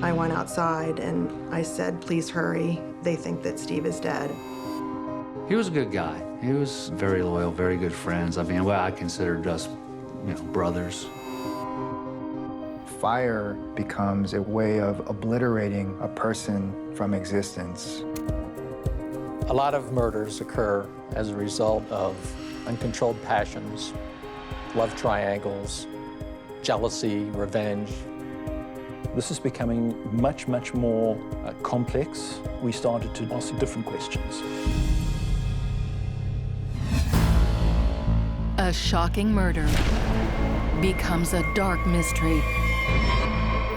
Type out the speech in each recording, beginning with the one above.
I went outside and I said, please hurry. They think that Steve is dead. He was a good guy. He was very loyal, very good friends. I mean, well, I considered us, brothers. Fire becomes a way of obliterating a person from existence. A lot of murders occur as a result of uncontrolled passions, love triangles, jealousy, revenge. This is becoming much, much more complex. We started to ask different questions. A shocking murder becomes a dark mystery.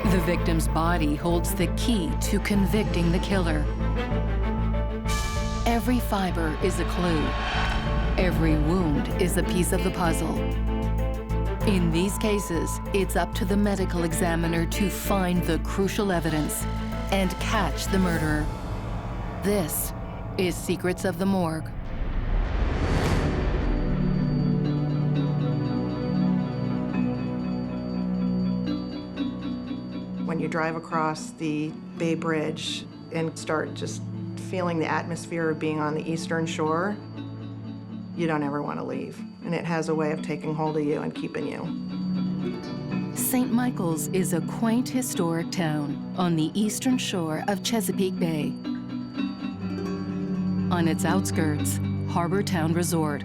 The victim's body holds the key to convicting the killer. Every fiber is a clue. Every wound is a piece of the puzzle. In these cases, it's up to the medical examiner to find the crucial evidence and catch the murderer. This is Secrets of the Morgue. When you drive across the Bay Bridge and start just feeling the atmosphere of being on the Eastern Shore, you don't ever want to leave. And it has a way of taking hold of you and keeping you. St. Michael's is a quaint historic town on the eastern shore of Chesapeake Bay. On its outskirts, Harbor Town Resort.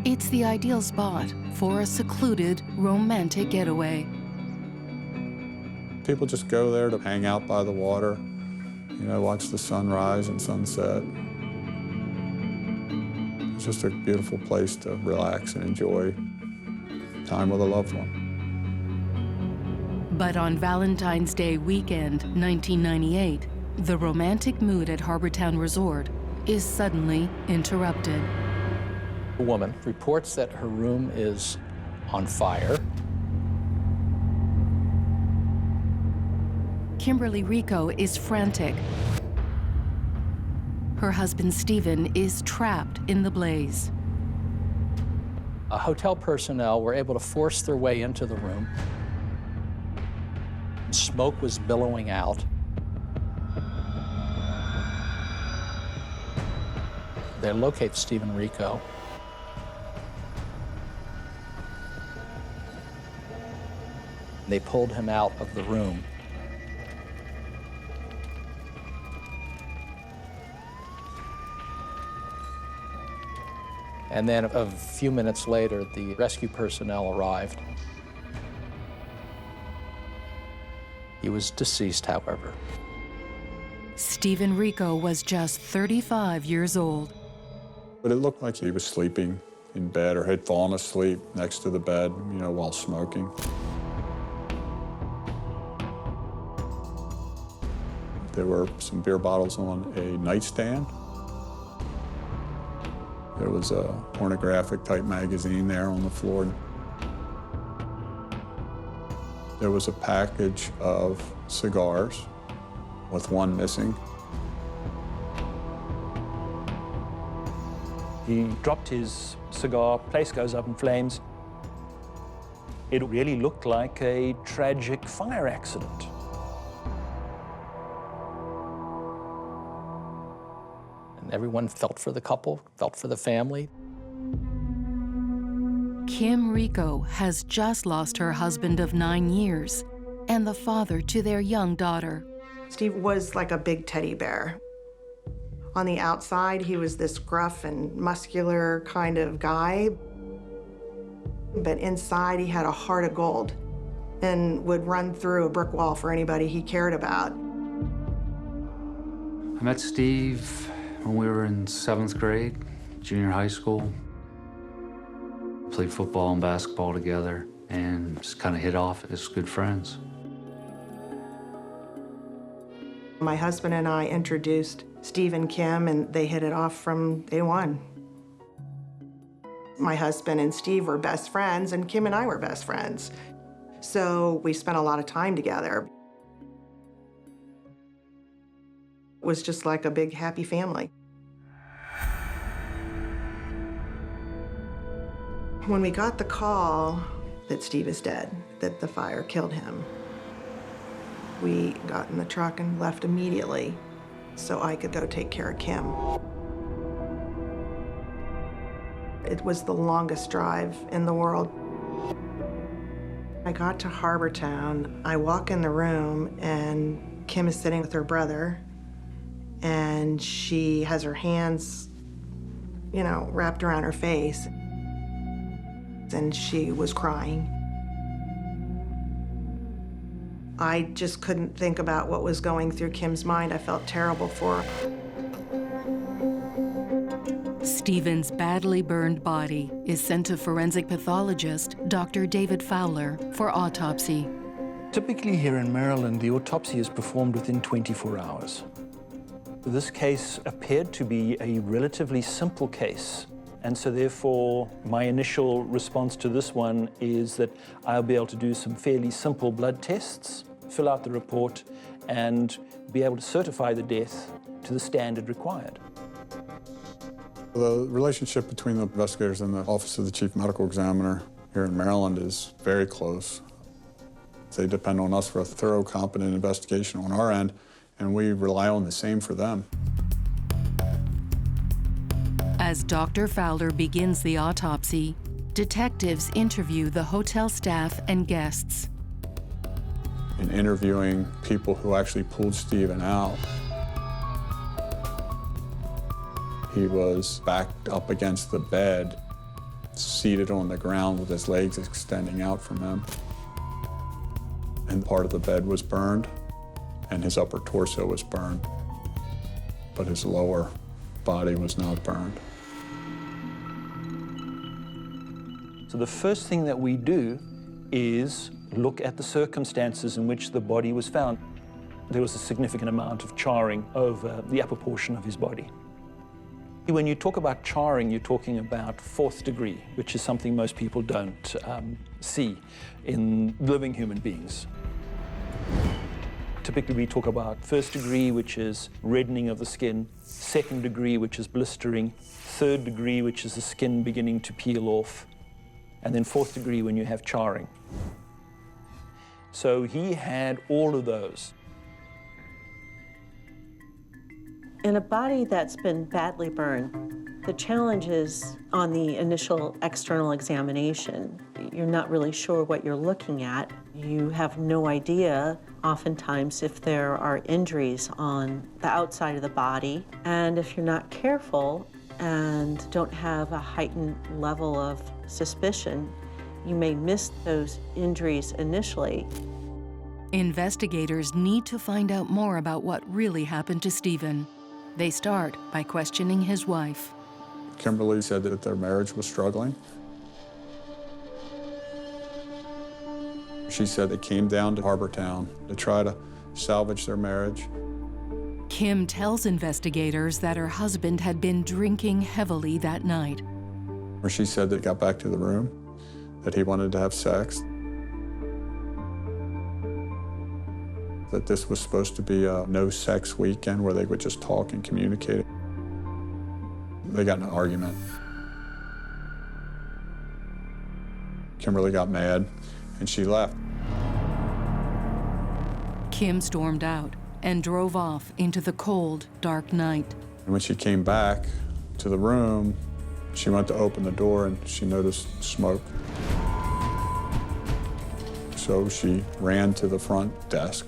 It's the ideal spot for a secluded, romantic getaway. People just go there to hang out by the water, watch the sunrise and sunset. It's just a beautiful place to relax and enjoy time with a loved one. But on Valentine's Day weekend, 1998, the romantic mood at Harbor Town Resort is suddenly interrupted. A woman reports that her room is on fire. Kimberly Rico is frantic. Her husband, Steven, is trapped in the blaze. Hotel personnel were able to force their way into the room. Smoke was billowing out. They locate Steven Rico. They pulled him out of the room. And then a few minutes later, the rescue personnel arrived. He was deceased, however. Steven Rico was just 35 years old. But it looked like he was sleeping in bed or had fallen asleep next to the bed, while smoking. There were some beer bottles on a nightstand. There was a pornographic-type magazine there on the floor. There was a package of cigars, with one missing. He dropped his cigar, place goes up in flames. It really looked like a tragic fire accident. Everyone felt for the couple, felt for the family. Kim Rico has just lost her husband of 9 years and the father to their young daughter. Steve was like a big teddy bear. On the outside, he was this gruff and muscular kind of guy. But inside, he had a heart of gold and would run through a brick wall for anybody he cared about. I met Steve when we were in 7th grade, junior high school. Played football and basketball together and just kind of hit off as good friends. My husband and I introduced Steve and Kim, and they hit it off from day one. My husband and Steve were best friends, and Kim and I were best friends. So we spent a lot of time together. It was just like a big, happy family. When we got the call that Steve is dead, that the fire killed him, We got in the truck and left immediately so I could go take care of Kim. It was the longest drive in the world. I got to Harbor Town. I walk in the room and Kim is sitting with her brother and she has her hands, you know, wrapped around her face and she was crying. I just couldn't think about what was going through Kim's mind. I felt terrible for her. Steven's badly burned body is sent to forensic pathologist Dr. David Fowler for autopsy. Typically here in Maryland, the autopsy is performed within 24 hours. This case appeared to be a relatively simple case, and so therefore my initial response to this one is that I'll be able to do some fairly simple blood tests, fill out the report, and be able to certify the death to the standard required. The relationship between the investigators and the Office of the Chief Medical Examiner here in Maryland is very close. They depend on us for a thorough, competent investigation on our end, and we rely on the same for them. As Dr. Fowler begins the autopsy, detectives interview the hotel staff and guests. In interviewing people who actually pulled Steven out, he was backed up against the bed, seated on the ground with his legs extending out from him. And part of the bed was burned, and his upper torso was burned, but his lower body was not burned. So the first thing that we do is look at the circumstances in which the body was found. There was a significant amount of charring over the upper portion of his body. When you talk about charring, you're talking about fourth degree, which is something most people don't see in living human beings. Typically, we talk about first degree, which is reddening of the skin, second degree, which is blistering, third degree, which is the skin beginning to peel off, and then fourth degree when you have charring. So he had all of those. In a body that's been badly burned, the challenge is on the initial external examination. You're not really sure what you're looking at. You have no idea, oftentimes, if there are injuries on the outside of the body. And if you're not careful and don't have a heightened level of suspicion, you may miss those injuries initially. Investigators need to find out more about what really happened to Steven. They start by questioning his wife. Kimberly said that their marriage was struggling. She said they came down to Harbor Town to try to salvage their marriage. Kim tells investigators that her husband had been drinking heavily that night. She said they got back to the room, that he wanted to have sex, that this was supposed to be a no-sex weekend where they would just talk and communicate. They got in an argument. Kimberly got mad, and she left. Kim stormed out and drove off into the cold, dark night. And when she came back to the room, she went to open the door, and she noticed smoke. So she ran to the front desk.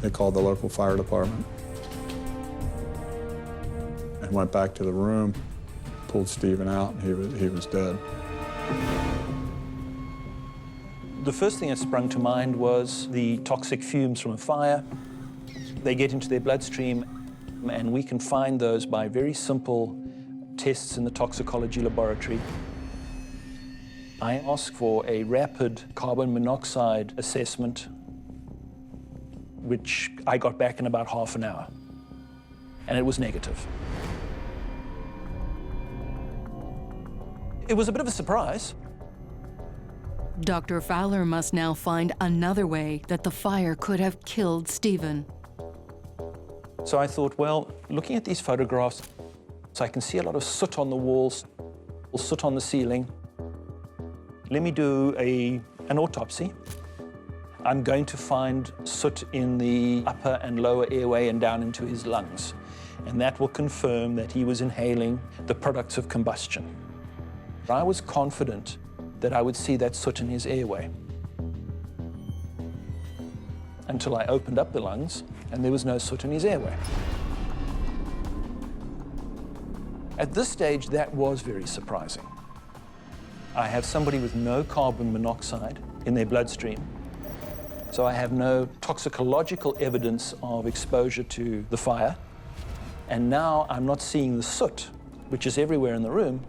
They called the local fire department and went back to the room, pulled Steven out, and he was dead. The first thing that sprung to mind was the toxic fumes from a fire. They get into their bloodstream, and we can find those by very simple tests in the toxicology laboratory. I asked for a rapid carbon monoxide assessment, which I got back in about half an hour, and it was negative. It was a bit of a surprise. Dr. Fowler must now find another way that the fire could have killed Steven. So I thought, well, looking at these photographs, so I can see a lot of soot on the walls, soot on the ceiling. Let me do an autopsy. I'm going to find soot in the upper and lower airway and down into his lungs. And that will confirm that he was inhaling the products of combustion. I was confident that I would see that soot in his airway until I opened up the lungs and there was no soot in his airway. At this stage, that was very surprising. I have somebody with no carbon monoxide in their bloodstream, so I have no toxicological evidence of exposure to the fire, and now I'm not seeing the soot, which is everywhere in the room.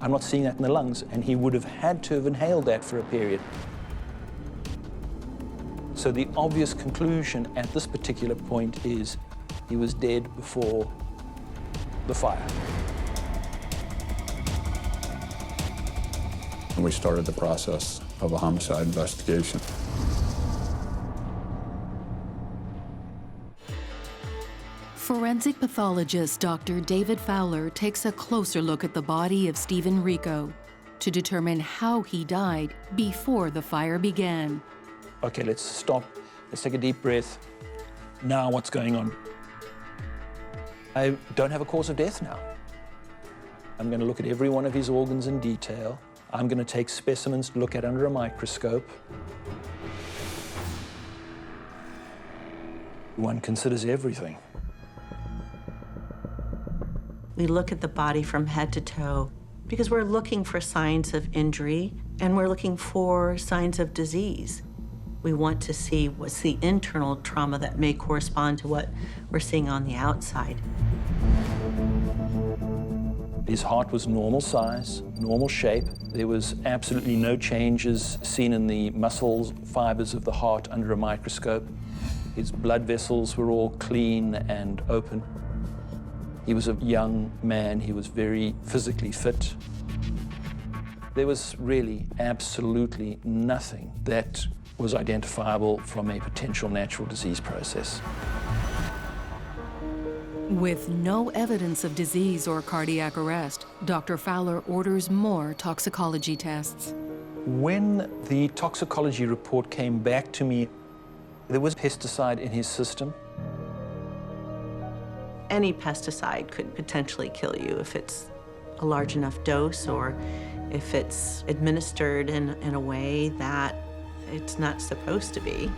I'm not seeing that in the lungs, and he would have had to have inhaled that for a period. So the obvious conclusion at this particular point is he was dead before the fire. And we started the process of a homicide investigation. Forensic pathologist Dr. David Fowler takes a closer look at the body of Steven Rico to determine how he died before the fire began. Okay, let's stop. Let's take a deep breath. Now what's going on? I don't have a cause of death now. I'm going to look at every one of his organs in detail. I'm going to take specimens to look at under a microscope. One considers everything. We look at the body from head to toe because we're looking for signs of injury and we're looking for signs of disease. We want to see what's the internal trauma that may correspond to what we're seeing on the outside. His heart was normal size, normal shape. There was absolutely no changes seen in the muscle fibers of the heart under a microscope. His blood vessels were all clean and open. He was a young man. He was very physically fit. There was really absolutely nothing that was identifiable from a potential natural disease process. With no evidence of disease or cardiac arrest, Dr. Fowler orders more toxicology tests. When the toxicology report came back to me, there was pesticide in his system. Any pesticide could potentially kill you if it's a large enough dose or if it's administered in a way that it's not supposed to be.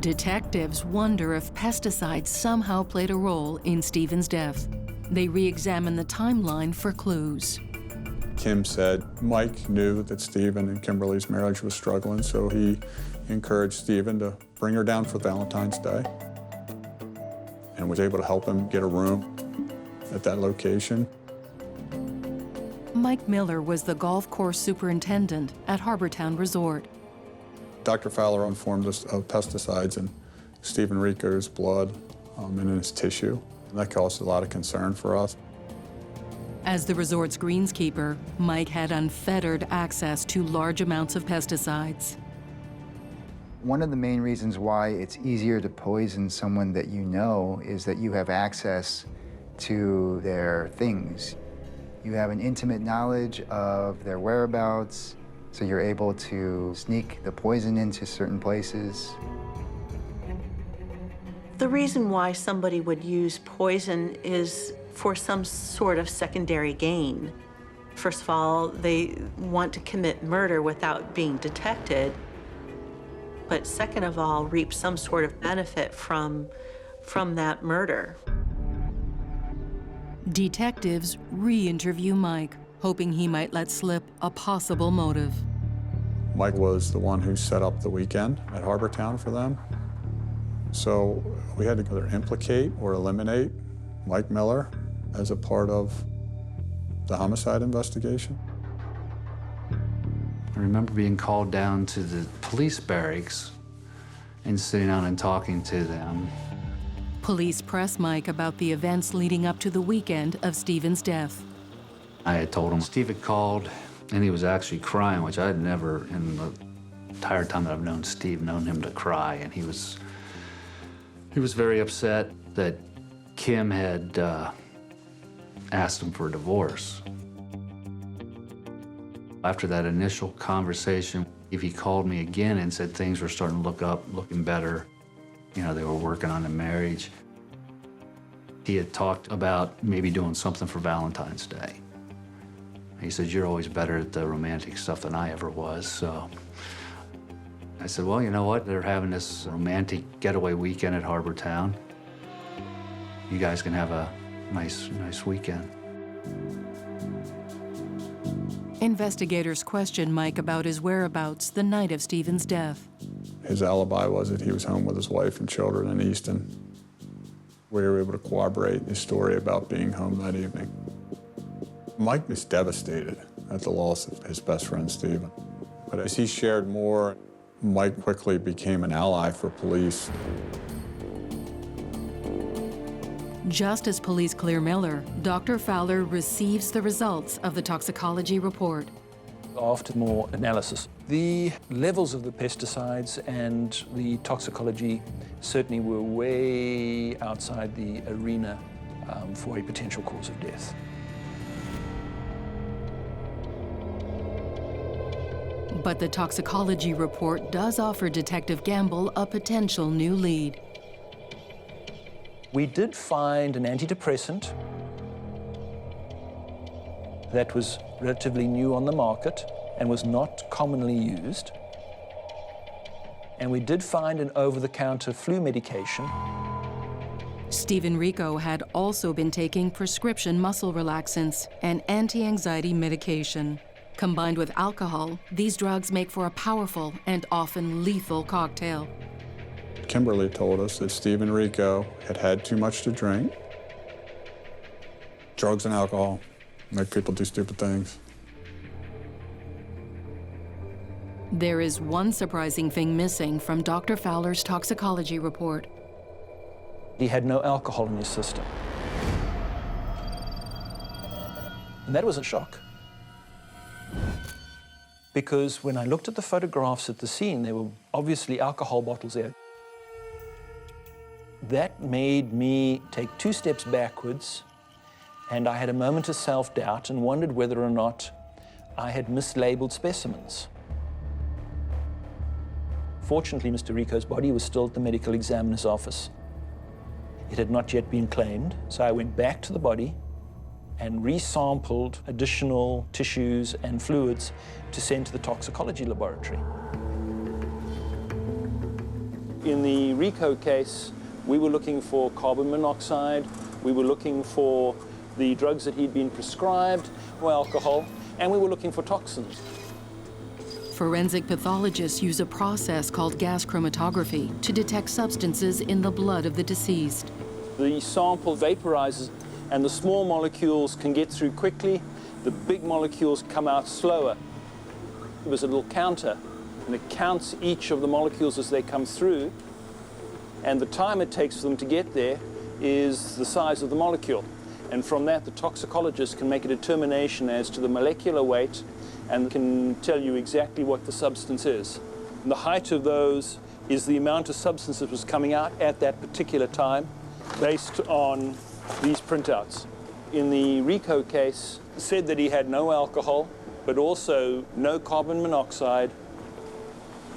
Detectives wonder if pesticides somehow played a role in Steven's death. They re-examine the timeline for clues. Kim said Mike knew that Steven and Kimberly's marriage was struggling, so he encouraged Steven to bring her down for Valentine's Day and was able to help him get a room at that location. Mike Miller was the golf course superintendent at Harbortown Resort. Dr. Fowler informed us of pesticides in Steven Rico's blood and in his tissue. And that caused a lot of concern for us. As the resort's greenskeeper, Mike had unfettered access to large amounts of pesticides. One of the main reasons why it's easier to poison someone that you know is that you have access to their things. You have an intimate knowledge of their whereabouts, so you're able to sneak the poison into certain places. The reason why somebody would use poison is for some sort of secondary gain. First of all, they want to commit murder without being detected. But second of all, reap some sort of benefit from that murder. Detectives re-interview Mike, hoping he might let slip a possible motive. Mike was the one who set up the weekend at Harbortown for them. So we had to either implicate or eliminate Mike Miller as a part of the homicide investigation. I remember being called down to the police barracks and sitting down and talking to them. Police press Mike about the events leading up to the weekend of Steven's death. I had told him Steve had called, and he was actually crying, which I had never, in the entire time that I've known Steve, known him to cry. And he was very upset that Kim had asked him for a divorce. After that initial conversation, If he called me again and said things were starting to look up, looking better, you know, they were working on the marriage. He had talked about maybe doing something for Valentine's Day. He said, "You're always better at the romantic stuff than I ever was." So I said, "Well, you know what? They're having this romantic getaway weekend at Harbor Town. You guys can have a nice weekend." Investigators questioned Mike about his whereabouts the night of Steven's death. His alibi was that he was home with his wife and children in Easton. We were able to corroborate his story about being home that evening. Mike was devastated at the loss of his best friend, Steven. But as he shared more, Mike quickly became an ally for police. Just as police clear Miller, Dr. Fowler receives the results of the toxicology report. After more analysis, the levels of the pesticides and the toxicology certainly were way outside the arena for a potential cause of death. But the toxicology report does offer Detective Gamble a potential new lead. We did find an antidepressant that was relatively new on the market and was not commonly used. And we did find an over-the-counter flu medication. Steven Rico had also been taking prescription muscle relaxants and anti-anxiety medication. Combined with alcohol, these drugs make for a powerful and often lethal cocktail. Kimberly told us that Steven Rico had had too much to drink. Drugs and alcohol make people do stupid things. There is one surprising thing missing from Dr. Fowler's toxicology report. He had no alcohol in his system. And that was a shock. Because when I looked at the photographs at the scene, there were obviously alcohol bottles there. That made me take 2 steps backwards, and I had a moment of self-doubt and wondered whether or not I had mislabeled specimens. Fortunately, Mr. Rico's body was still at the medical examiner's office. It had not yet been claimed, so I went back to the body and resampled additional tissues and fluids to send to the toxicology laboratory. In the Rico case, we were looking for carbon monoxide, we were looking for the drugs that he'd been prescribed, or alcohol, and we were looking for toxins. Forensic pathologists use a process called gas chromatography to detect substances in the blood of the deceased. The sample vaporizes, and the small molecules can get through quickly, the big molecules come out slower. There's a little counter, and it counts each of the molecules as they come through, and the time it takes for them to get there is the size of the molecule. And from that, the toxicologist can make a determination as to the molecular weight and can tell you exactly what the substance is. And the height of those is the amount of substance that was coming out at that particular time based on these printouts. In the Rico case, it said that he had no alcohol, but also no carbon monoxide.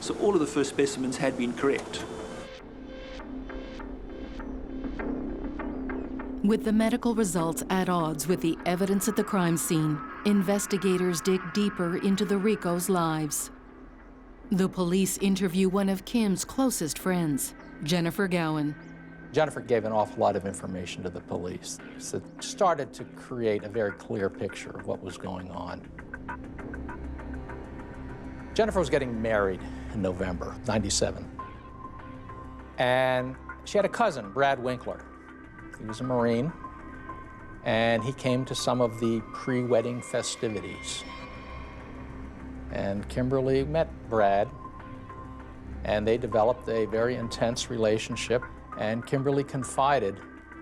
So all of the first specimens had been correct. With the medical results at odds with the evidence at the crime scene, investigators dig deeper into the Ricos' lives. The police interview one of Kim's closest friends, Jennifer Gowan. Jennifer gave an awful lot of information to the police. So it started to create a very clear picture of what was going on. Jennifer was getting married in November '97. And she had a cousin, Brad Winkler. He was a Marine, and he came to some of the pre-wedding festivities. And Kimberly met Brad, and they developed a very intense relationship, and Kimberly confided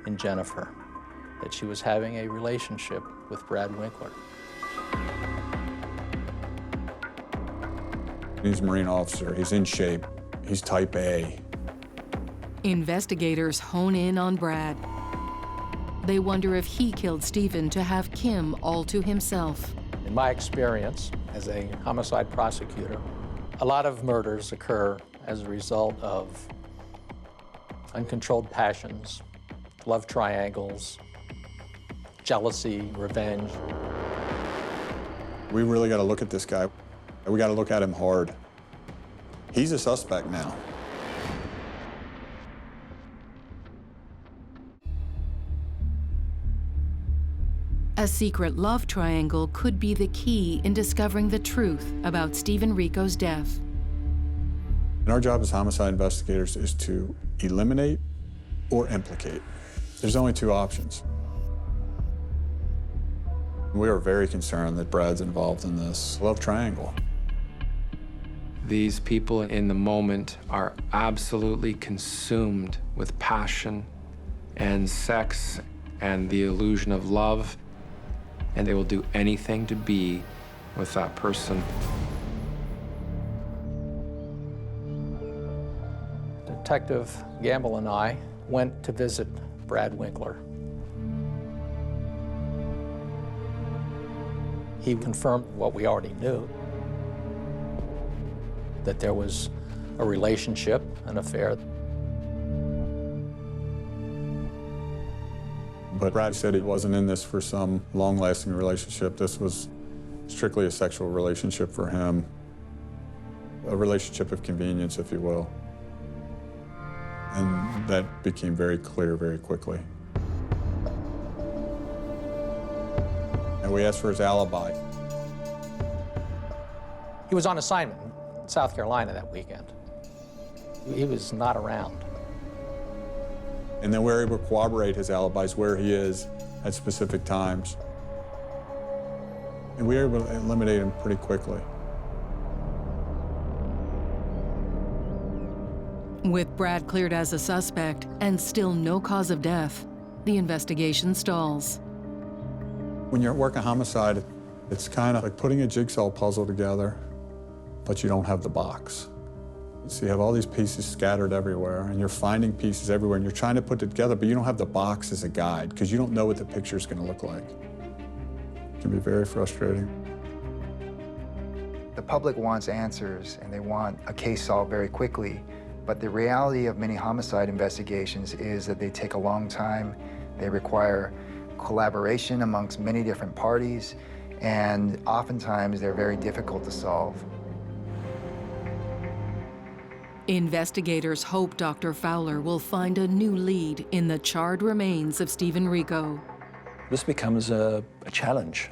in Jennifer that she was having a relationship with Brad Winkler. He's a Marine officer, he's in shape, he's type A. Investigators hone in on Brad. They wonder if he killed Steven to have Kim all to himself. In my experience as a homicide prosecutor, A lot of murders occur as a result of uncontrolled passions, love triangles, jealousy, revenge. We really got to look at this guy. We got to look at him hard. He's a suspect now. A secret love triangle could be the key in discovering the truth about Steven Rico's death. And our job as homicide investigators is to eliminate or implicate. There's only two options. We are very concerned that Brad's involved in this love triangle. These people in the moment are absolutely consumed with passion and sex and the illusion of love, and they will do anything to be with that person. Detective Gamble and I went to visit Brad Winkler. He confirmed what we already knew, that there was a relationship, an affair. But Brad said he wasn't in this for some long-lasting relationship. This was strictly a sexual relationship for him, a relationship of convenience, if you will. And that became very clear very quickly. And we asked for his alibi. He was on assignment in South Carolina that weekend. He was not around. And then we were able to corroborate his alibis, where he is at specific times. And we were able to eliminate him pretty quickly. With Brad cleared as a suspect and still no cause of death, the investigation stalls. When you're working homicide, it's kind of like putting a jigsaw puzzle together, but you don't have the box. So you have all these pieces scattered everywhere, and you're finding pieces everywhere, and you're trying to put it together, but you don't have the box as a guide, because you don't know what the picture's going to look like. It can be very frustrating. The public wants answers, and they want a case solved very quickly. But the reality of many homicide investigations is that they take a long time. They require collaboration amongst many different parties, and oftentimes they're very difficult to solve. Investigators hope Dr. Fowler will find a new lead in the charred remains of Steven Rico. This becomes a challenge.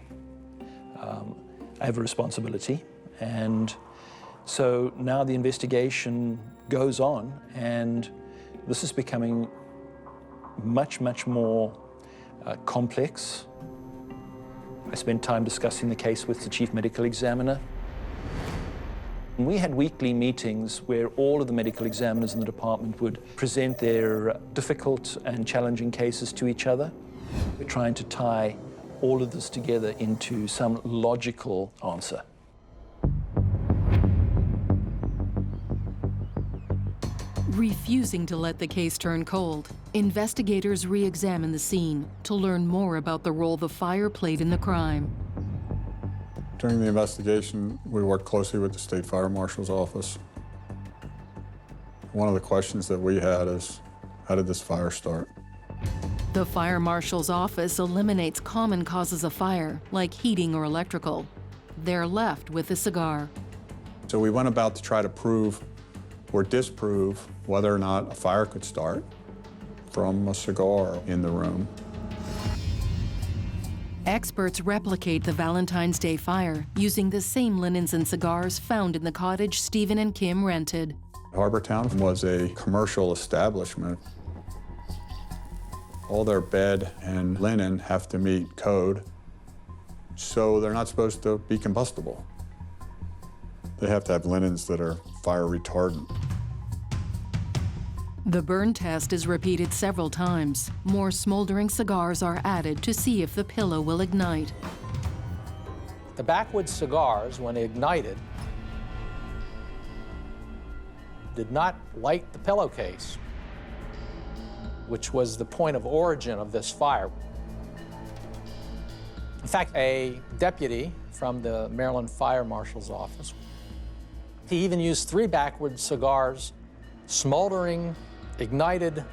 I have a responsibility, and so now the investigation goes on, and this is becoming much, much more complex. I spent time discussing the case with the chief medical examiner. We had weekly meetings where all of the medical examiners in the department would present their difficult and challenging cases to each other. We're trying to tie all of this together into some logical answer. Refusing to let the case turn cold, investigators re-examine the scene to learn more about the role the fire played in the crime. During the investigation, we worked closely with the State Fire Marshal's office. One of the questions that we had is, how did this fire start? The fire marshal's office eliminates common causes of fire, like heating or electrical. They're left with a cigar. So we went about to try to prove or disprove whether or not a fire could start from a cigar in the room. Experts replicate the Valentine's Day fire using the same linens and cigars found in the cottage Steven and Kim rented. Harbortown was a commercial establishment. All their bed and linen have to meet code, so they're not supposed to be combustible. They have to have linens that are fire retardant. The burn test is repeated several times. More smoldering cigars are added to see if the pillow will ignite. The backwoods cigars, when ignited, did not light the pillowcase, which was the point of origin of this fire. In fact, a deputy from the Maryland Fire Marshal's office He even used 3 backward cigars, smoldering, ignited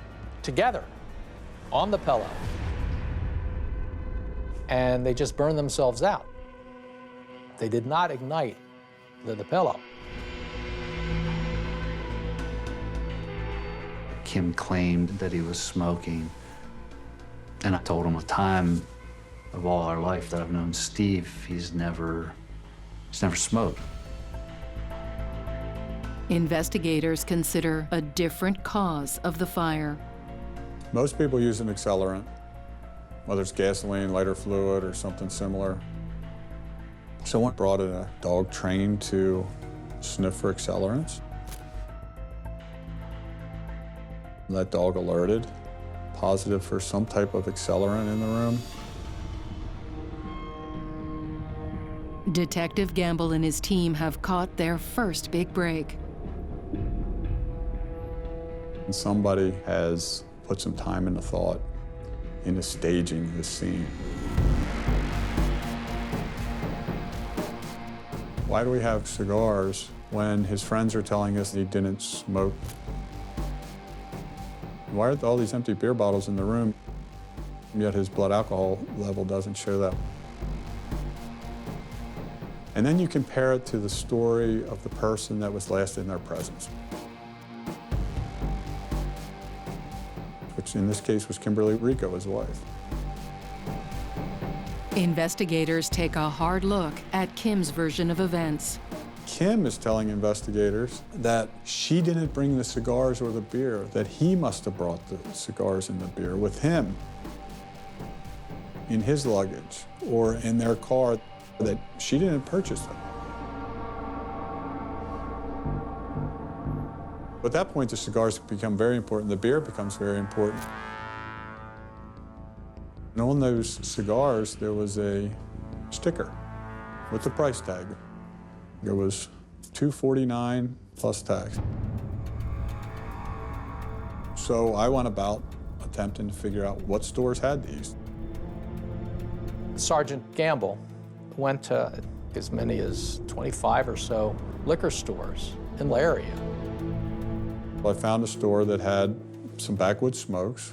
together on the pillow. And they just burned themselves out. They did not ignite the pillow. Kim claimed that he was smoking. And I told him the time of all our life that I've known Steve, he's never smoked. Investigators consider a different cause of the fire. Most people use an accelerant, whether it's gasoline, lighter fluid, or something similar. Someone brought in a dog trained to sniff for accelerants. That dog alerted, positive for some type of accelerant in the room. Detective Gamble and his team have caught their first big break. And somebody has put some time into thought into staging this scene. Why do we have cigars when his friends are telling us he didn't smoke? Why are all these empty beer bottles in the room, yet his blood alcohol level doesn't show that? And then you compare it to the story of the person that was last in their presence, which in this case was Kimberly Rico, his wife. Investigators take a hard look at Kim's version of events. Kim is telling investigators that she didn't bring the cigars or the beer, that he must have brought the cigars and the beer with him in his luggage or in their car, that she didn't purchase them. At that point, the cigars become very important. The beer becomes very important. And on those cigars, there was a sticker with the price tag. It was $2.49 plus tax. So I went about attempting to figure out what stores had these. Sergeant Gamble went to as many as 25 or so liquor stores in the area. I found a store that had some backwoods smokes.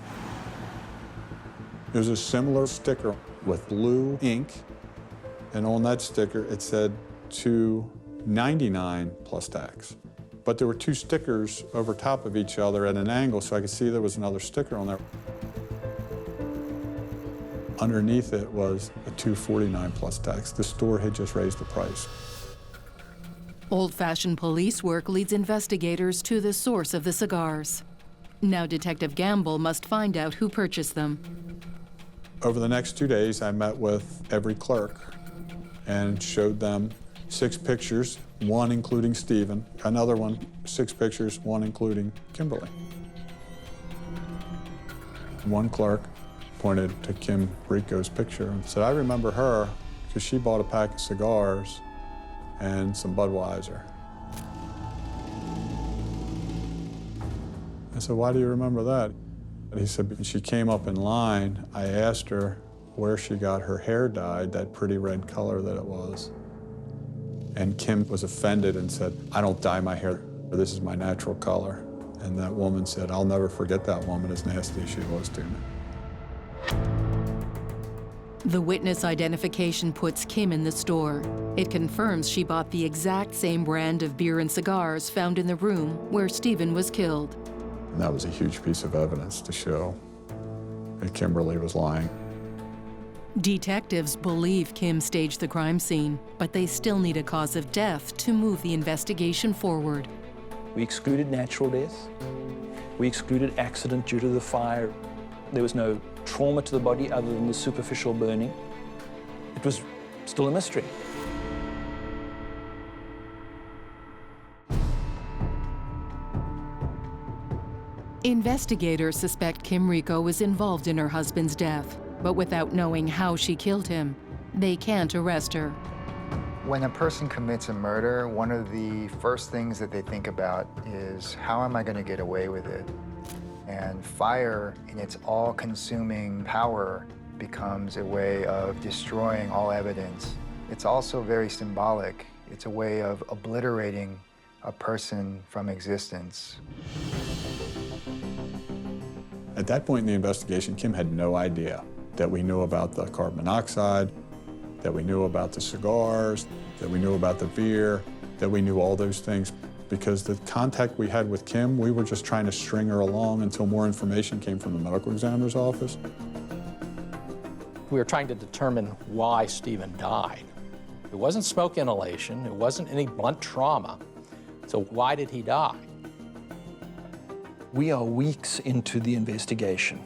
There was a similar sticker with blue ink, and on that sticker it said $2.99 plus tax. But there were 2 stickers over top of each other at an angle, so I could see there was another sticker on there. Underneath it was a $2.49 plus tax. The store had just raised the price. Old-fashioned police work leads investigators to the source of the cigars. Now Detective Gamble must find out who purchased them. Over the next 2 days, I met with every clerk and showed them 6 pictures, 1 including Steven, another one, 6 pictures, 1 including Kimberly. One clerk pointed to Kim Rico's picture and said, I remember her because she bought a pack of cigars and some Budweiser. I said, why do you remember that? And he said, she came up in line. I asked her where she got her hair dyed, that pretty red color that it was. And Kim was offended and said, I don't dye my hair. This is my natural color. And that woman said, I'll never forget that woman, as nasty as she was to me. The witness identification puts Kim in the store. It confirms she bought the exact same brand of beer and cigars found in the room where Steven was killed. And that was a huge piece of evidence to show that Kimberly was lying. Detectives believe Kim staged the crime scene, but they still need a cause of death to move the investigation forward. We excluded natural death. We excluded accident due to the fire. There was no trauma to the body other than the superficial burning. It was still a mystery. Investigators suspect Kim Rico was involved in her husband's death, but without knowing how she killed him, they can't arrest her. When a person commits a murder, one of the first things that they think about is, how am I going to get away with it? And fire, in its all-consuming power, becomes a way of destroying all evidence. It's also very symbolic. It's a way of obliterating a person from existence. At that point in the investigation, Kim had no idea that we knew about the carbon monoxide, that we knew about the cigars, that we knew about the beer, that we knew all those things. Because the contact we had with Kim, we were just trying to string her along until more information came from the medical examiner's office. We were trying to determine why Steven died. It wasn't smoke inhalation, it wasn't any blunt trauma. So why did he die? We are weeks into the investigation.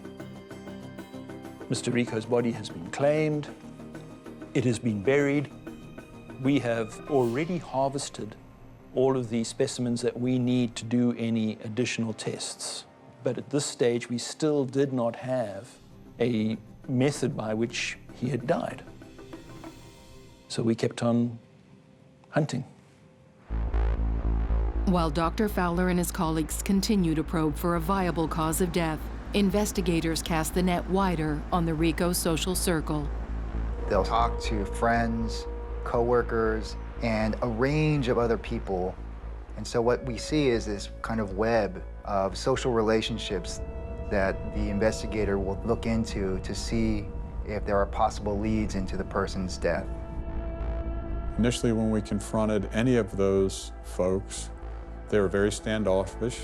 Mr. Rico's body has been claimed. It has been buried. We have already harvested all of the specimens that we need to do any additional tests. But at this stage, we still did not have a method by which he had died. So we kept on hunting. While Dr. Fowler and his colleagues continue to probe for a viable cause of death, investigators cast the net wider on the Rico social circle. They'll talk to friends, coworkers, and a range of other people. And so what we see is this kind of web of social relationships that the investigator will look into to see if there are possible leads into the person's death. Initially, when we confronted any of those folks, they were very standoffish.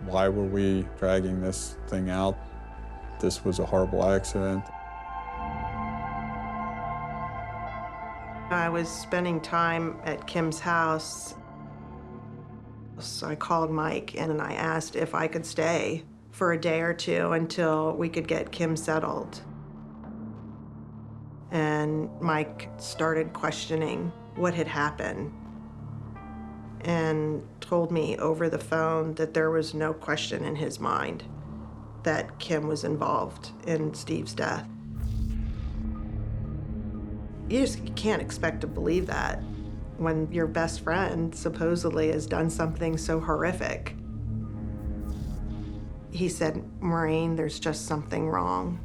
Why were we dragging this thing out? This was a horrible accident. I was spending time at Kim's house, so I called Mike and I asked if I could stay for a day or two until we could get Kim settled. And Mike started questioning what had happened and told me over the phone that there was no question in his mind that Kim was involved in Steve's death. You just can't expect to believe that when your best friend supposedly has done something so horrific. He said, "Maureen, there's just something wrong.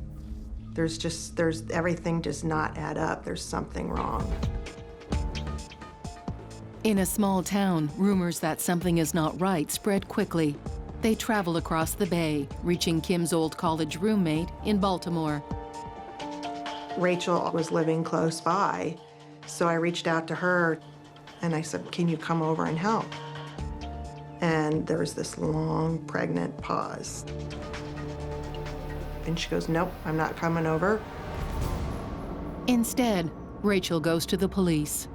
Everything does not add up. There's something wrong." In a small town, rumors that something is not right spread quickly. They travel across the bay, reaching Kim's old college roommate in Baltimore. Rachel was living close by, so I reached out to her and I said, "Can you come over and help?" And there was this long, pregnant pause. And she goes, "Nope, I'm not coming over." Instead, Rachel goes to the police.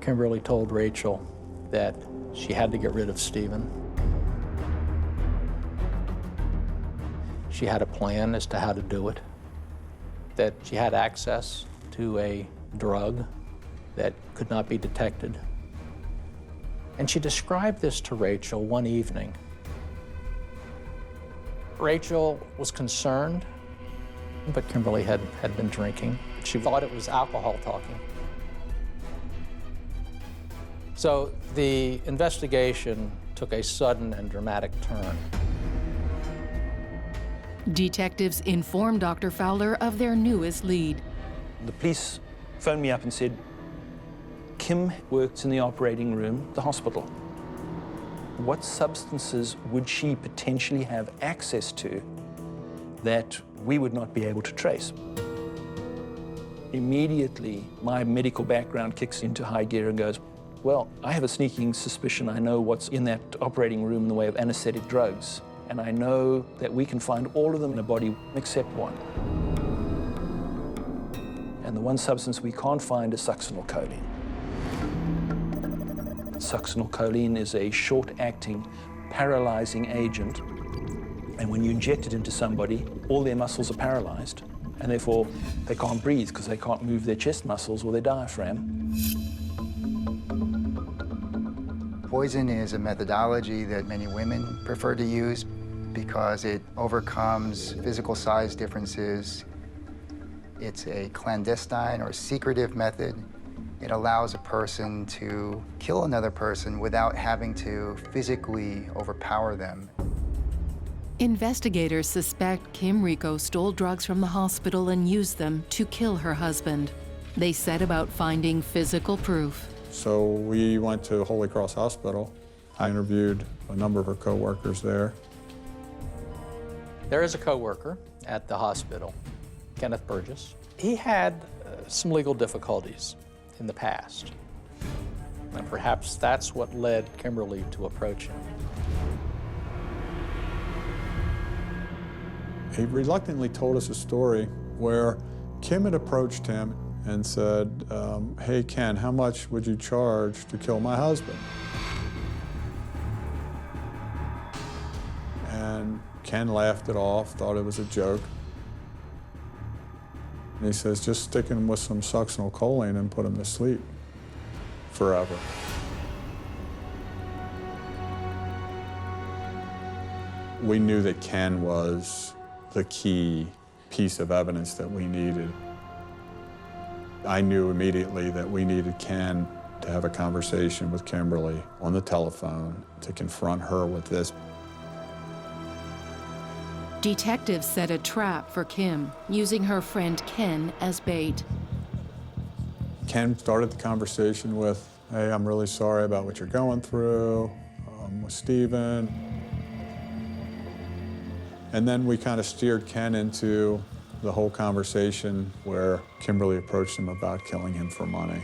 Kimberly told Rachel that she had to get rid of Steven. She had a plan as to how to do it, that she had access to a drug that could not be detected. And she described this to Rachel one evening. Rachel was concerned, but Kimberly had been drinking. She thought it was alcohol talking. So the investigation took a sudden and dramatic turn. Detectives informed Dr. Fowler of their newest lead. The police phoned me up and said, Kim works in the operating room at the hospital. What substances would she potentially have access to that we would not be able to trace? Immediately, my medical background kicks into high gear and goes, well, I have a sneaking suspicion I know what's in that operating room in the way of anesthetic drugs, and I know that we can find all of them in a body except one. And the one substance we can't find is succinylcholine. Succinylcholine is a short-acting, paralyzing agent, and when you inject it into somebody, all their muscles are paralyzed, and therefore they can't breathe because they can't move their chest muscles or their diaphragm. Poison is a methodology that many women prefer to use because it overcomes physical size differences. It's a clandestine or secretive method. It allows a person to kill another person without having to physically overpower them. Investigators suspect Kim Rico stole drugs from the hospital and used them to kill her husband. They set about finding physical proof. So we went to Holy Cross Hospital. I interviewed a number of her coworkers there. There is a coworker at the hospital, Kenneth Burgess. He had some legal difficulties in the past. And perhaps that's what led Kimberly to approach him. He reluctantly told us a story where Kim had approached him and said, hey, Ken, how much would you charge to kill my husband? And Ken laughed it off, thought it was a joke. And he says, just stick him with some succinylcholine and put him to sleep forever. We knew that Ken was the key piece of evidence that we needed. I knew immediately that we needed Ken to have a conversation with Kimberly on the telephone to confront her with this. Detectives set a trap for Kim, using her friend Ken as bait. Ken started the conversation with, hey, I'm really sorry about what you're going through with Steven. And then we kind of steered Ken into the whole conversation where Kimberly approached him about killing him for money.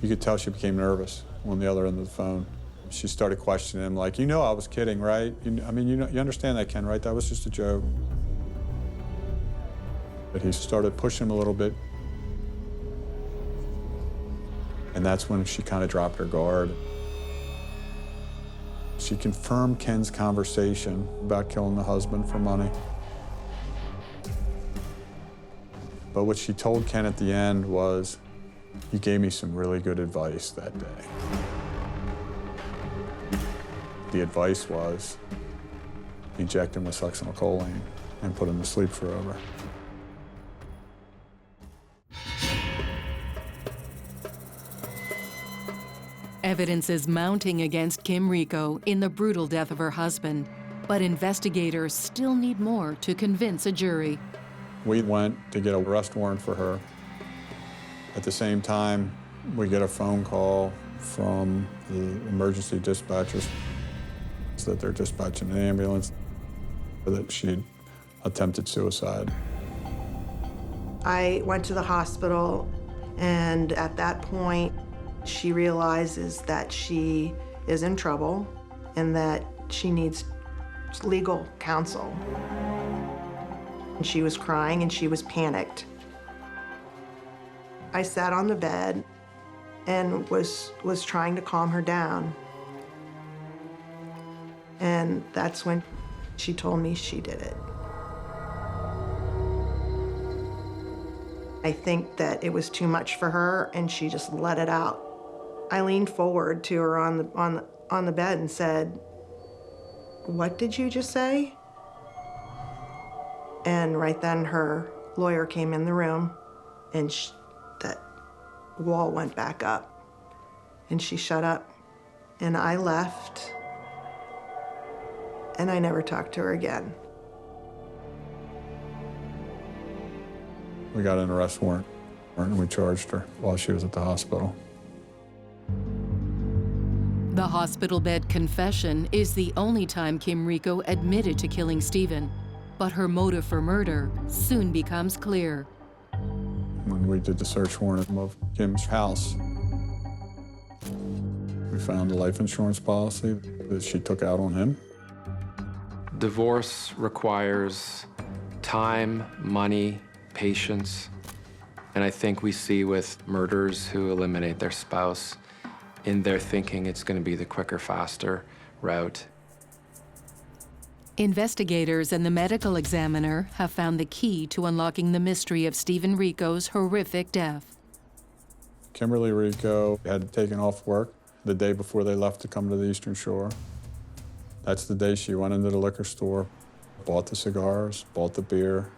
You could tell she became nervous on the other end of the phone. She started questioning him like, you know I was kidding, right? You understand that, Ken, right? That was just a joke. But he started pushing him a little bit. And that's when she kind of dropped her guard. She confirmed Ken's conversation about killing the husband for money. But what she told Ken at the end was, you gave me some really good advice that day. The advice was, inject him with succinylcholine and put him to sleep forever. Evidence is mounting against Kim Rico in the brutal death of her husband, but investigators still need more to convince a jury. We went to get an arrest warrant for her. At the same time, we get a phone call from the emergency dispatchers that they're dispatching an ambulance, that she'd attempted suicide. I went to the hospital, and at that point, she realizes that she is in trouble and that she needs legal counsel. And she was crying and she was panicked. I sat on the bed and was trying to calm her down. And that's when she told me she did it. I think that it was too much for her and she just let it out. I leaned forward to her on the bed and said, "What did you just say?" And right then her lawyer came in the room and that wall went back up and she shut up. And I left and I never talked to her again. We got an arrest warrant and we charged her while she was at the hospital. The hospital bed confession is the only time Kim Rico admitted to killing Steven, but her motive for murder soon becomes clear. When we did the search warrant of Kim's house, we found a life insurance policy that she took out on him. Divorce requires time, money, patience, and I think we see with murderers who eliminate their spouse, in their thinking it's going to be the quicker, faster route. Investigators and the medical examiner have found the key to unlocking the mystery of Steven Rico's horrific death. Kimberly Rico had taken off work the day before they left to come to the Eastern Shore. That's the day she went into the liquor store, bought the cigars, bought the beer.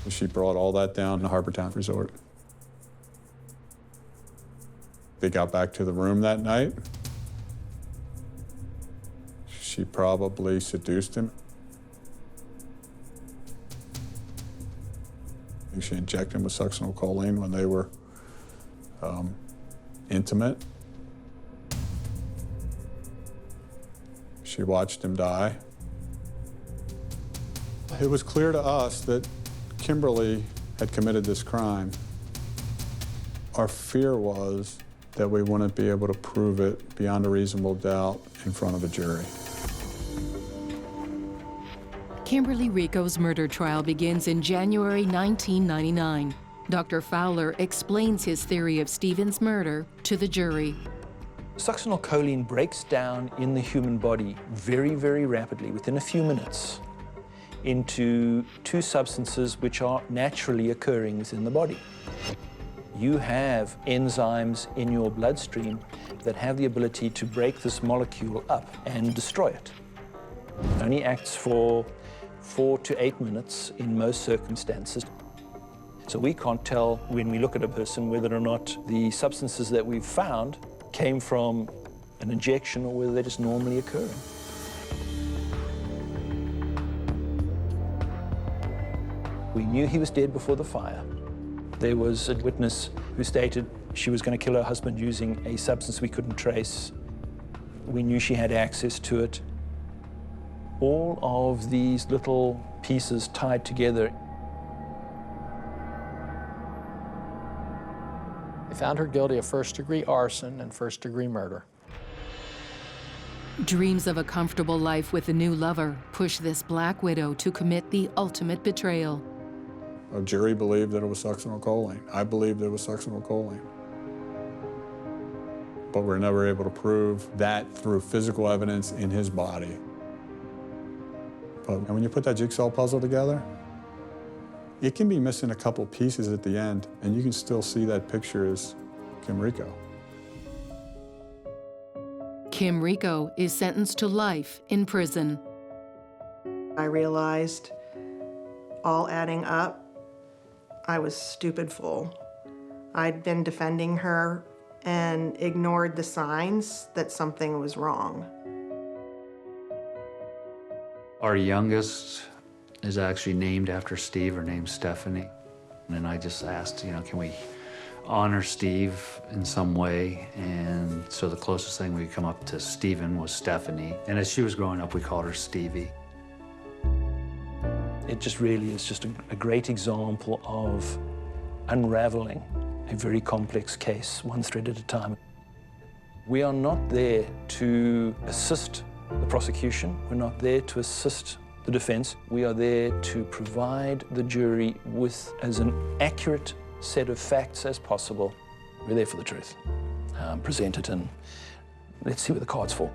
She brought all that down to Harbortown Resort. They got back to the room that night. She probably seduced him. She injected him with succinylcholine when they were intimate. She watched him die. It was clear to us that Kimberly had committed this crime. Our fear was that we wouldn't be able to prove it beyond a reasonable doubt in front of a jury. Kimberly Rico's murder trial begins in January 1999. Dr. Fowler explains his theory of Steven's murder to the jury. Succinylcholine breaks down in the human body very, very rapidly, within a few minutes, into two substances which are naturally occurring within the body. You have enzymes in your bloodstream that have the ability to break this molecule up and destroy it. It only acts for 4 to 8 minutes in most circumstances. So we can't tell when we look at a person whether or not the substances that we've found came from an injection or whether they're just normally occurring. We knew he was dead before the fire. There was a witness who stated she was going to kill her husband using a substance we couldn't trace. We knew she had access to it. All of these little pieces tied together. They found her guilty of first-degree arson and first-degree murder. Dreams of a comfortable life with a new lover push this black widow to commit the ultimate betrayal. A jury believed that it was succinylcholine. I believed it was succinylcholine. But we're never able to prove that through physical evidence in his body. But when you put that jigsaw puzzle together, it can be missing a couple pieces at the end, and you can still see that picture as Kim Rico. Kim Rico is sentenced to life in prison. I realized, all adding up, I was stupid fool. I'd been defending her and ignored the signs that something was wrong. Our youngest is actually named after Steve, her name's Stephanie. And I just asked, can we honor Steve in some way? And so the closest thing we could come up to Steven was Stephanie. And as she was growing up, we called her Stevie. It just really is just a great example of unraveling a very complex case, one thread at a time. We are not there to assist the prosecution. We're not there to assist the defense. We are there to provide the jury with as an accurate set of facts as possible. We're there for the truth. Present it and let's see where the cards fall.